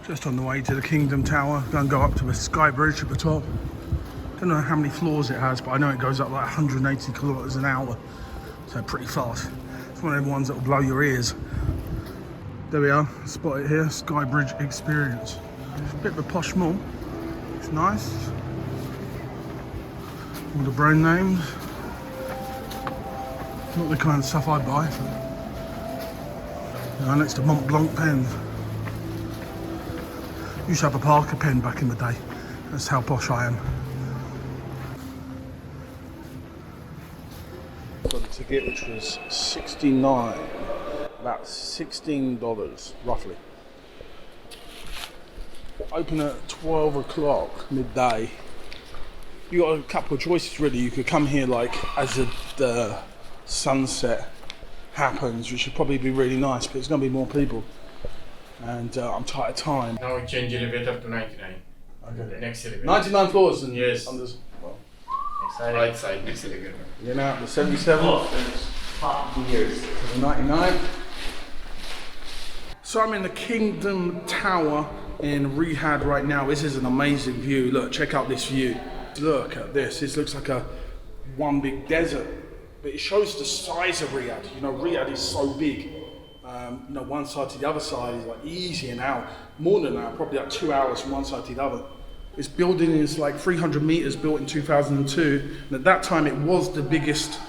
Just on the way to the Kingdom Tower. Gonna go up to the sky bridge at the top. Don't know how many floors it has, but I know it goes up like 180 kilometers an hour. So pretty fast. It's one of the ones that will blow your ears. There we are, spot it here, Sky Bridge Experience. It's a bit of a posh mall. It's nice. All the brand names. Not the kind of stuff I buy. Next to Mont Blanc pens. Used to have a Parker pen back in the day. That's how posh I am. Got a ticket which was $69, about $16 roughly. Open at 12 o'clock midday. You got a couple of choices really. You could come here like as the sunset happens, which should probably be really nice, but it's going to be more people. And I'm tight of time. Now we change elevator to 99. Okay. Next elevator. 99 floors and yes. Well, right side, next elevator. You're now at the 77. Years. The 99. So I'm in the Kingdom Tower in Riyadh right now. This is an amazing view. Look, check out this view. Look at this. This looks like a one big desert, but it shows the size of Riyadh. You know, Riyadh is so big. You know, one side to the other side is like easy an hour, more than an hour, probably like 2 hours from one side to the other. This building is like 300 meters, built in 2002, and at that time it was the biggest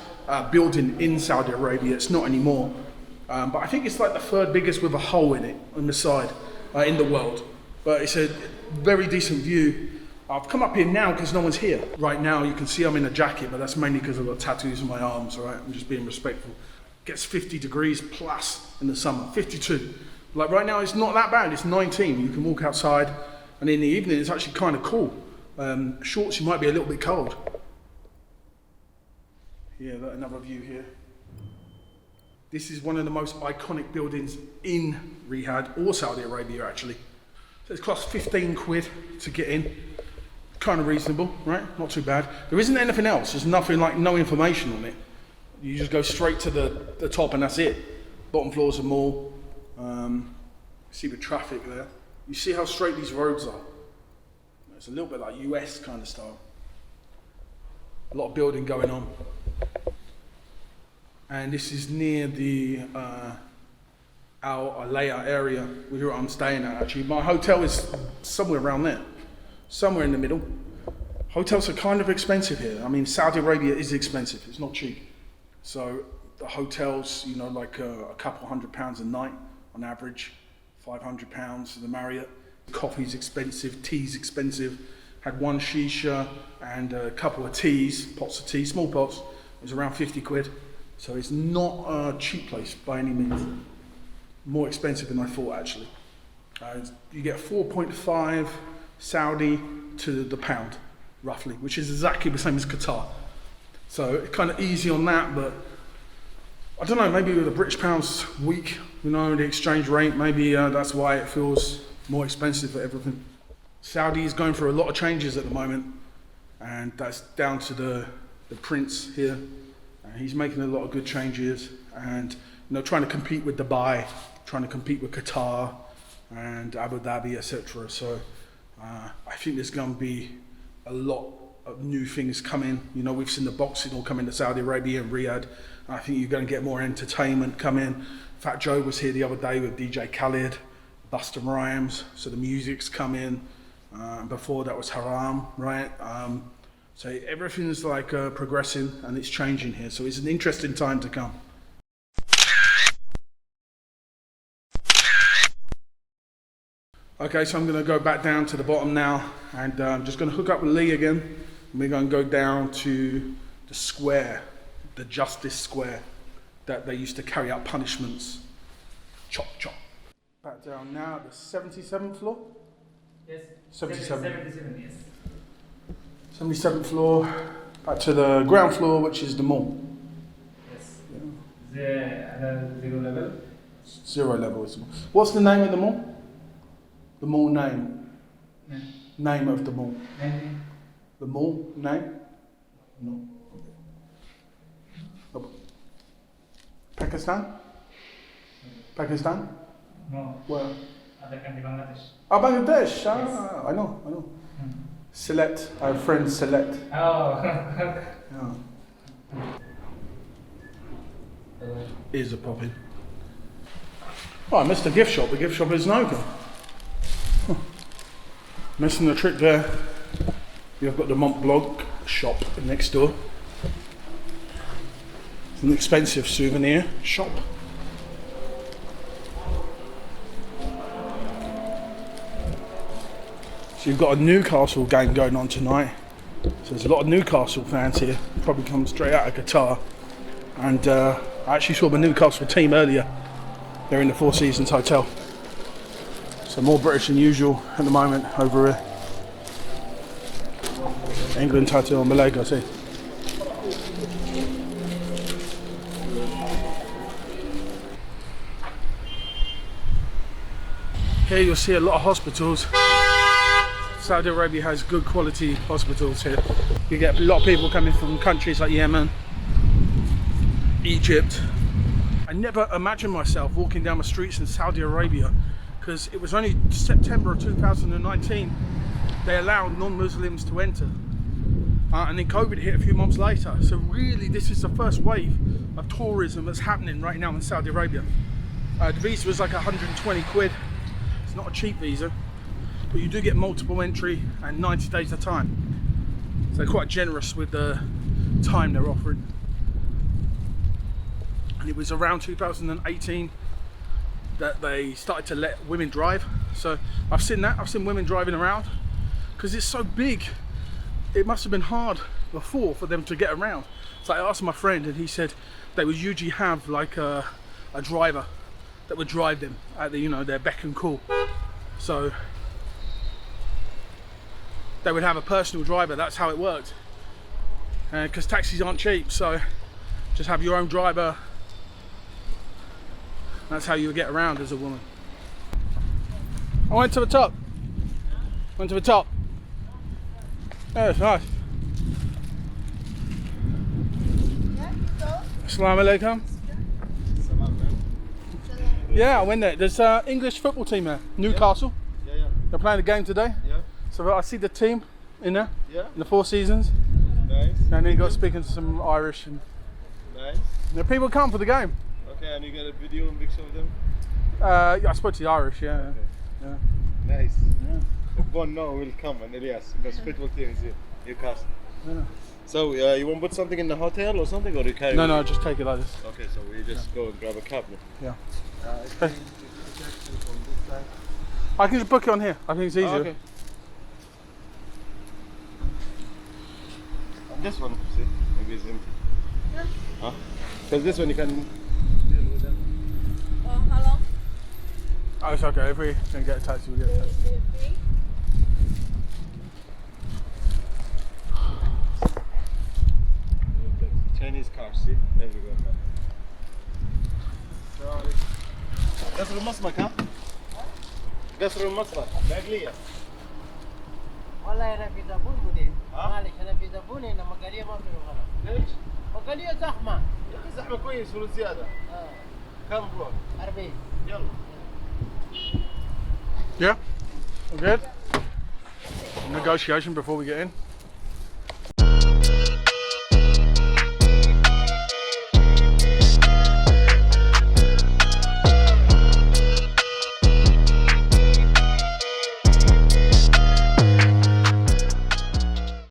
building in Saudi Arabia. It's not anymore, but I think it's like the third biggest with a hole in it on the side in the world. But it's a very decent view. I've come up here now because no one's here. Right now you can see I'm in a jacket, but that's mainly because I've got tattoos on my arms, all right? I'm just being respectful. Gets 50 degrees plus in the summer, 52. Like right now it's not that bad, it's 19. You can walk outside, and in the evening it's actually kind of cool. Shorts, you might be a little bit cold. Yeah, another view here. This is one of the most iconic buildings in Riyadh, or Saudi Arabia actually. So it's cost 15 quid to get in. Kind of reasonable, right? Not too bad. There isn't anything else, there's nothing like, no information on it. You just go straight to the top and that's it. Bottom floor's a mall. See the traffic there. You see how straight these roads are. It's a little bit like US kind of style. A lot of building going on. And this is near the Al Alaya area, where I'm staying at actually. My hotel is somewhere around there. Somewhere in the middle. Hotels are kind of expensive here. I mean, Saudi Arabia is expensive, it's not cheap. So the hotels, you know, like a couple £100 a night on average, £500 the Marriott. Coffee's expensive, tea's expensive. Had one shisha and a couple of teas, pots of tea, small pots. It was around 50 quid. So it's not a cheap place by any means. More expensive than I thought actually. You get 4.5 Saudi to the pound, roughly, which is exactly the same as Qatar. So it's kind of easy on that, but I don't know, maybe with the British pound's weak, you know, the exchange rate, maybe that's why it feels more expensive for everything. Saudi is going through a lot of changes at the moment, and that's down to the prince here. He's making a lot of good changes, and you know, trying to compete with Dubai, trying to compete with Qatar and Abu Dhabi, etc. So I think there's going to be a lot of new things coming. You know, we've seen the boxing all coming to Saudi Arabia and Riyadh. I think you're going to get more entertainment coming. Fat Joe was here the other day with DJ Khaled, Busta Rhymes, so the music's coming. Before that was Haram, right? So everything's like progressing and it's changing here. So it's an interesting time to come. Okay, so I'm going to go back down to the bottom now, and I'm just going to hook up with Lee again, and we're going to go down to the square, the Justice Square, that they used to carry out punishments. Chop, chop. Back down now at the 77th floor? Yes. 77. 77, yes. 77th floor, back to the ground floor, which is the mall. Yes. Yeah. The zero level. Zero level is the mall. What's the name of the mall? The mall name. Yeah. Name of the mall. And The mall name? No. Oh. Pakistan? Pakistan? no. Where? other country, Bangladesh. Oh, Bangladesh. Ah, I know. Select. I have friends select. Oh. Yeah. Ears are popping. Oh, I missed the gift shop. The gift shop isn't open. Huh. Missing the trick there. You've got the Mont Blanc shop next door. It's an expensive souvenir shop. So you've got a Newcastle game going on tonight. So there's a lot of Newcastle fans here. Probably come straight out of Qatar. And I actually saw the Newcastle team earlier. They're in the Four Seasons Hotel. So more British than usual at the moment over here. England Hotel on Malaysia, I see. Here you'll see a lot of hospitals. Saudi Arabia has good quality hospitals here. You get a lot of people coming from countries like Yemen, Egypt. I never imagined myself walking down the streets in Saudi Arabia because it was only September of 2019 they allowed non-Muslims to enter. And then COVID hit a few months later. So really this is the first wave of tourism that's happening right now in Saudi Arabia. The visa was like 120 quid. It's not a cheap visa, but you do get multiple entry and 90 days at a time. So they're quite generous with the time they're offering. And it was around 2018 that they started to let women drive. So I've seen that, I've seen women driving around because it's so big. It must have been hard before for them to get around. So I asked my friend and he said they would usually have like a driver that would drive them at the, their beck and call. So they would have a personal driver, that's how it worked. Because taxis aren't cheap, so just have your own driver. That's how you would get around as a woman. I went to the top. Went to the top. Yeah, it's nice. Assalamu alaikum. Yeah, I went there. There's an English football team there, Newcastle. Yeah. They're playing a game today. Yeah. So I see the team in there, Yeah. in the Four Seasons. Nice. And then you got speaking to some Irish. And Nice. the people come for the game. Okay, and you got a video and picture of them? Yeah, I spoke to the Irish, yeah. Okay. Yeah. Nice. Yeah. One now will come and Elias, because football team is here, Newcastle. Yeah. So you want to put something in the hotel or something, or you carry? No, with just take it like this. you? Okay, so we just go and grab a cab. Yeah. I think it's actually from this side. I can just book it on here. I think it's easier. Okay. And this one, see, maybe it's empty. Yeah. Huh? Because this one you can deal with them. How long? Oh, it's okay. If we can get a taxi, we'll get a taxi. Three. Chinese cars, see? There we go. Sorry. قصر المصمك ها؟ قصر المصمك باقلية. والله انا في زبون مدير ها؟ معلش انا في زبون هنا مقاليه ما في غلط ليش؟ مقاليه زحمه يا أخي زحمة كويس فلوس زيادة. كم بروح؟ 40 يلا. Yeah? We're good? Negotiation before we get in.